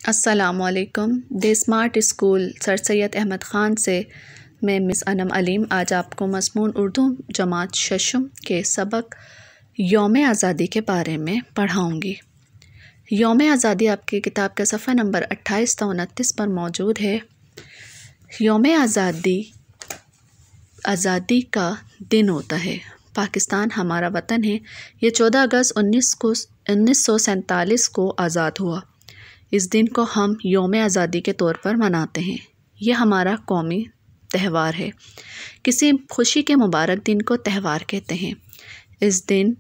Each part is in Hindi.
अस्सलामुअलैकुम। The smart school sir Syed Ahmad Khan से मैं मिस अनम अलीम आज आपको मज़मून उर्दू जमात शशम के सबक यौम आज़ादी के बारे में पढ़ाऊँगी। यौम आज़ादी आपकी किताब का सफ़ा नंबर 28 से 29 पर मौजूद है। यौम आज़ादी का दिन होता है। पाकिस्तान हमारा वतन है। ये 14 अगस्त 1947 को आज़ाद हुआ। इस दिन को हम यौम आज़ादी के तौर पर मनाते हैं। यह हमारा कौमी त्यौहार है। किसी खुशी के मुबारक दिन को त्यौहार कहते हैं। इस दिन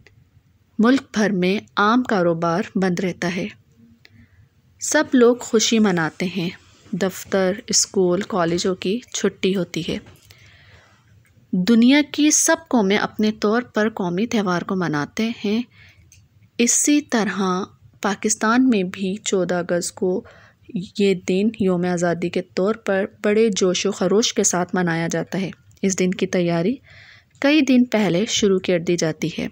मुल्क भर में आम कारोबार बंद रहता है। सब लोग खुशी मनाते हैं। दफ्तर, स्कूल, कॉलेजों की छुट्टी होती है। दुनिया की सब कौमें अपने तौर पर कौमी त्यौहार को मनाते हैं। इसी तरह पाकिस्तान में भी 14 अगस्त को ये दिन यौम आज़ादी के तौर पर बड़े जोश व खरोश के साथ मनाया जाता है। इस दिन की तैयारी कई दिन पहले शुरू कर दी जाती है।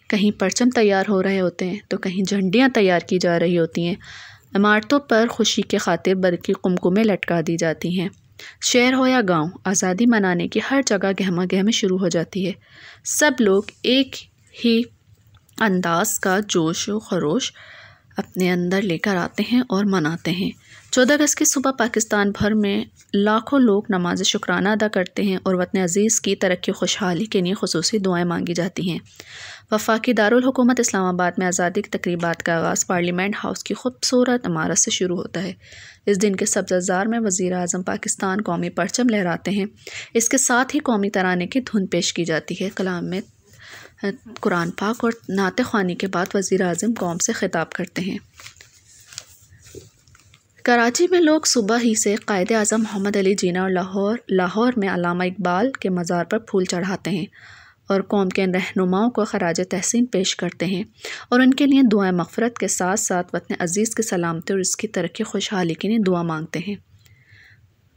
कहीं परचम तैयार हो रहे होते हैं तो कहीं झंडियाँ तैयार की जा रही होती हैं। इमारतों पर खुशी के खातिर बरकी कुमकुमें लटका दी जाती हैं। शहर हो या गांव, आज़ादी मनाने की हर जगह गहमा गहमी शुरू हो जाती है। सब लोग एक ही अंदाज का जोश व खरोश अपने अंदर लेकर आते हैं और मनाते हैं। 14 अगस्त की सुबह पाकिस्तान भर में लाखों लोग नमाज शुक्राना अदा करते हैं और वतन अज़ीज़ की तरक्की खुशहाली के लिए खुसूसी दुआएं मांगी जाती हैं। वफाकी दारुल हुकूमत इस्लामाबाद में आज़ादी की तकरीबात का आगाज़ पार्लियामेंट हाउस की खूबसूरत इमारत से शुरू होता है। इस दिन के सब्ज़ाज़ार में वज़ीर आज़म पाकिस्तान कौमी परचम लहराते हैं। इसके साथ ही कौमी तराने की धुन पेश की जाती है। कलाम में कुरान पाक और नाते ख़्वानी के बाद वज़ीर आज़म कौम से ख़िताब करते हैं। कराची में लोग सुबह ही से कायदे आज़म मोहम्मद अली जिन्ना और लाहौर में अल्लामा इकबाल के मज़ार पर फूल चढ़ाते हैं और कौम के रहनुमाओं को खराज तहसीन पेश करते हैं और उनके लिए दुआ मग़फ़रत के साथ साथ वतन अज़ीज़ की सलामती और इसकी तरक्की खुशहाली के लिए दुआ मांगते हैं।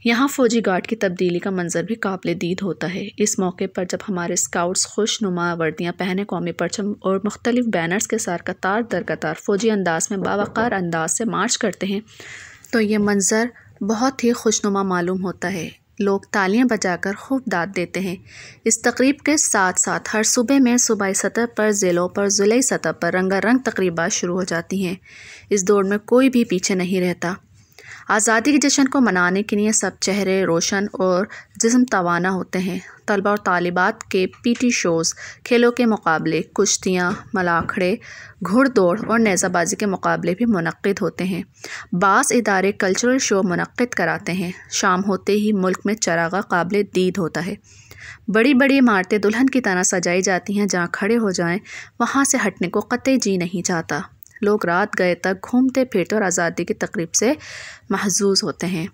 यहाँ फ़ौजी गार्ड की तब्दीली का मंजर भी काबिल दीद होता है। इस मौके पर जब हमारे स्काउट्स खुशनुमा वर्दियाँ पहने कौमी परचम और मुख्तलिफ बैनर्स के साथ कतार दर कतार फ़ौजी अंदाज में बावक़ार अंदाज से मार्च करते हैं तो ये मंज़र बहुत ही खुशनुमा मालूम होता है। लोग तालियां बजाकर खूब दाद देते हैं। इस तकरीब के साथ साथ हर सूबे में सूबाई सतह पर, ज़िलों पर, ज़िले सतह पर रंगारंग तकरीबात शुरू हो जाती हैं। इस दौड़ में कोई भी पीछे नहीं रहता। आज़ादी के जश्न को मनाने के लिए सब चेहरे रोशन और जिस्म तवाना होते हैं। तलबा और तालिबात के पीटी शोज़, खेलों के मुकाबले, कुश्तियाँ, मलाखड़े, घुड़दौड़ और नेज़ाबाजी के मुकाबले भी मुनक्किद होते हैं। बाज़ इदारे कल्चरल शो मुनक्किद कराते हैं। शाम होते ही मुल्क में चरागा काबिल दीद होता है। बड़ी बड़ी इमारतें दुल्हन की तरह सजाई जाती हैं। जहाँ खड़े हो जाएं वहाँ से हटने को कतई जी नहीं चाहता। लोग रात गए तक घूमते फिरते और आज़ादी की तकरीब से महजूज होते हैं।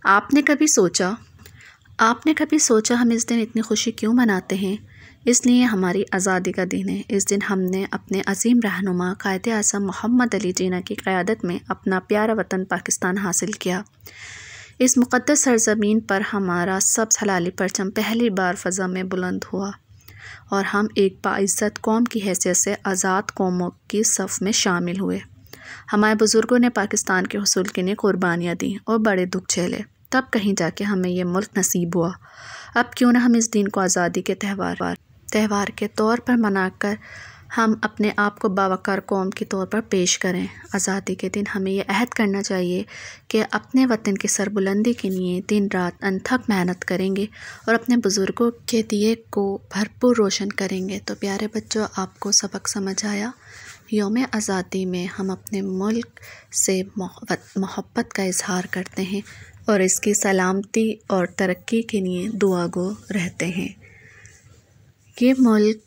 आपने कभी सोचा हम इस दिन इतनी खुशी क्यों मनाते हैं? इसलिए हमारी आज़ादी का दिन है। इस दिन हमने अपने अजीम रहनुमा कायदे आज़म मोहम्मद अली जिन्ना की क़यादत में अपना प्यारा वतन पाकिस्तान हासिल किया। इस मुक़द्दस सरज़मीन पर हमारा सब्ज़ हलाली परचम पहली बार फ़ज़ा में बुलंद हुआ और हम एक बाइज़्ज़त कौम की हैसियत से आज़ाद कौमों की सफ़ में शामिल हुए। हमारे बुज़ुर्गों ने पाकिस्तान के हुसूल के लिए कुर्बानियाँ दी और बड़े दुख झेले, तब कहीं जाके हमें ये मुल्क नसीब हुआ। अब क्यों ना हम इस दिन को आज़ादी के त्यौहार के तौर पर मनाकर हम अपने आप को बावकार कौम के तौर पर पेश करें। आज़ादी के दिन हमें यह अहद करना चाहिए कि अपने वतन की सरबुलंदी के लिए दिन रात अनथक मेहनत करेंगे और अपने बुज़ुर्गों के दिए को भरपूर रोशन करेंगे। तो प्यारे बच्चों, आपको सबक समझ आया। यौम आज़ादी में हम अपने मुल्क से मोहब्बत का इजहार करते हैं और इसकी सलामती और तरक्की के लिए दुआगो रहते हैं। ये मुल्क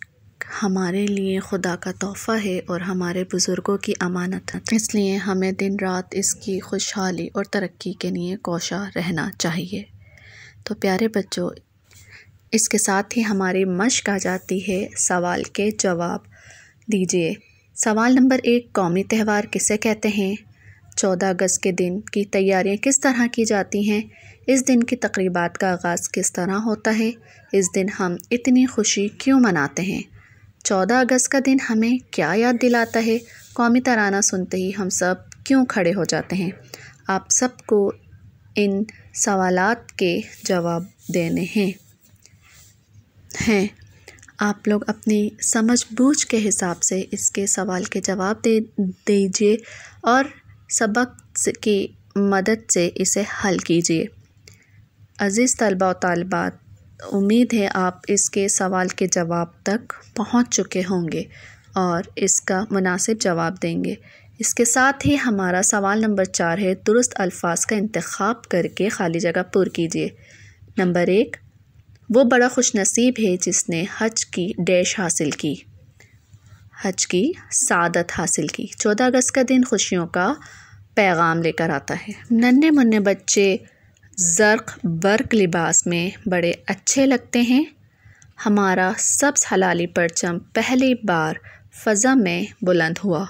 हमारे लिए खुदा का तोहफ़ा है और हमारे बुज़ुर्गों की अमानत है। इसलिए हमें दिन रात इसकी खुशहाली और तरक्की के लिए कोशा रहना चाहिए। तो प्यारे बच्चों, इसके साथ ही हमारी मश्क आ जाती है। सवाल के जवाब दीजिए। सवाल नंबर 1, कौमी त्यौहार किसे कहते हैं? 14 अगस्त के दिन की तैयारियां किस तरह की जाती हैं? इस दिन की तकरीबात का आगाज़ किस तरह होता है? इस दिन हम इतनी खुशी क्यों मनाते हैं? 14 अगस्त का दिन हमें क्या याद दिलाता है? कौमी तराना सुनते ही हम सब क्यों खड़े हो जाते हैं? आप सबको इन सवालात के जवाब देने हैं। आप लोग अपनी समझ बूझ के हिसाब से इसके सवाल के जवाब दीजिए और सबक की मदद से इसे हल कीजिए। अज़ीज़ तलबा व तालिबात, उम्मीद है आप इसके सवाल के जवाब तक पहुंच चुके होंगे और इसका मुनासिब जवाब देंगे। इसके साथ ही हमारा सवाल नंबर 4 है, दुरुस्त अल्फाज का इंतखाब करके खाली जगह पुर कीजिए। नंबर 1, वो बड़ा खुशनसीब है जिसने हज की डैश हासिल की। हज की सादत हासिल की। 14 अगस्त का दिन खुशियों का पैगाम लेकर आता है। नन्हे मुन्ने बच्चे ज़र्क बर्क लिबास में बड़े अच्छे लगते हैं। हमारा सब्ज़ हलाली परचम पहली बार फ़ज़ा में बुलंद हुआ।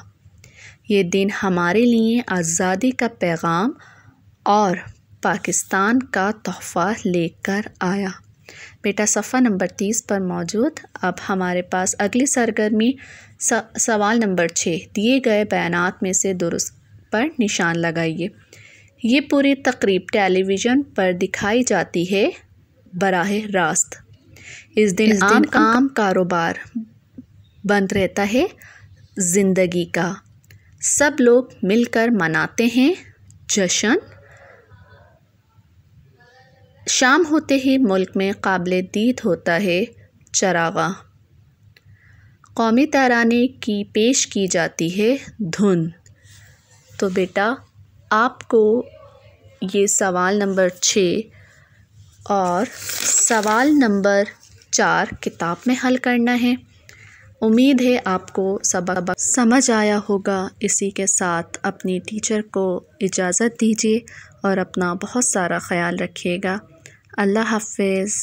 ये दिन हमारे लिए आज़ादी का पैगाम और पाकिस्तान का तोहफ़ा लेकर आया। बेटा सफ़ा नंबर 30 पर मौजूद। अब हमारे पास अगली सरगर्मी सवाल नंबर 6, दिए गए बयानात में से दुरुस्त पर निशान लगाइए। ये पूरी तकरीब टेलीविज़न पर दिखाई जाती है बराह रास्त। इस दिन आम कारोबार बंद रहता है। ज़िंदगी का सब लोग मिलकर मनाते हैं जश्न। शाम होते ही मुल्क में काबिल दीद होता है चरागा। कौमी तराने की पेश की जाती है धुन। तो बेटा आपको ये सवाल नंबर 6 और सवाल नंबर 4 किताब में हल करना है। उम्मीद है आपको सबक समझ आया होगा। इसी के साथ अपनी टीचर को इजाज़त दीजिए और अपना बहुत सारा ख्याल रखिएगा। अल्लाह हाफ़िज़।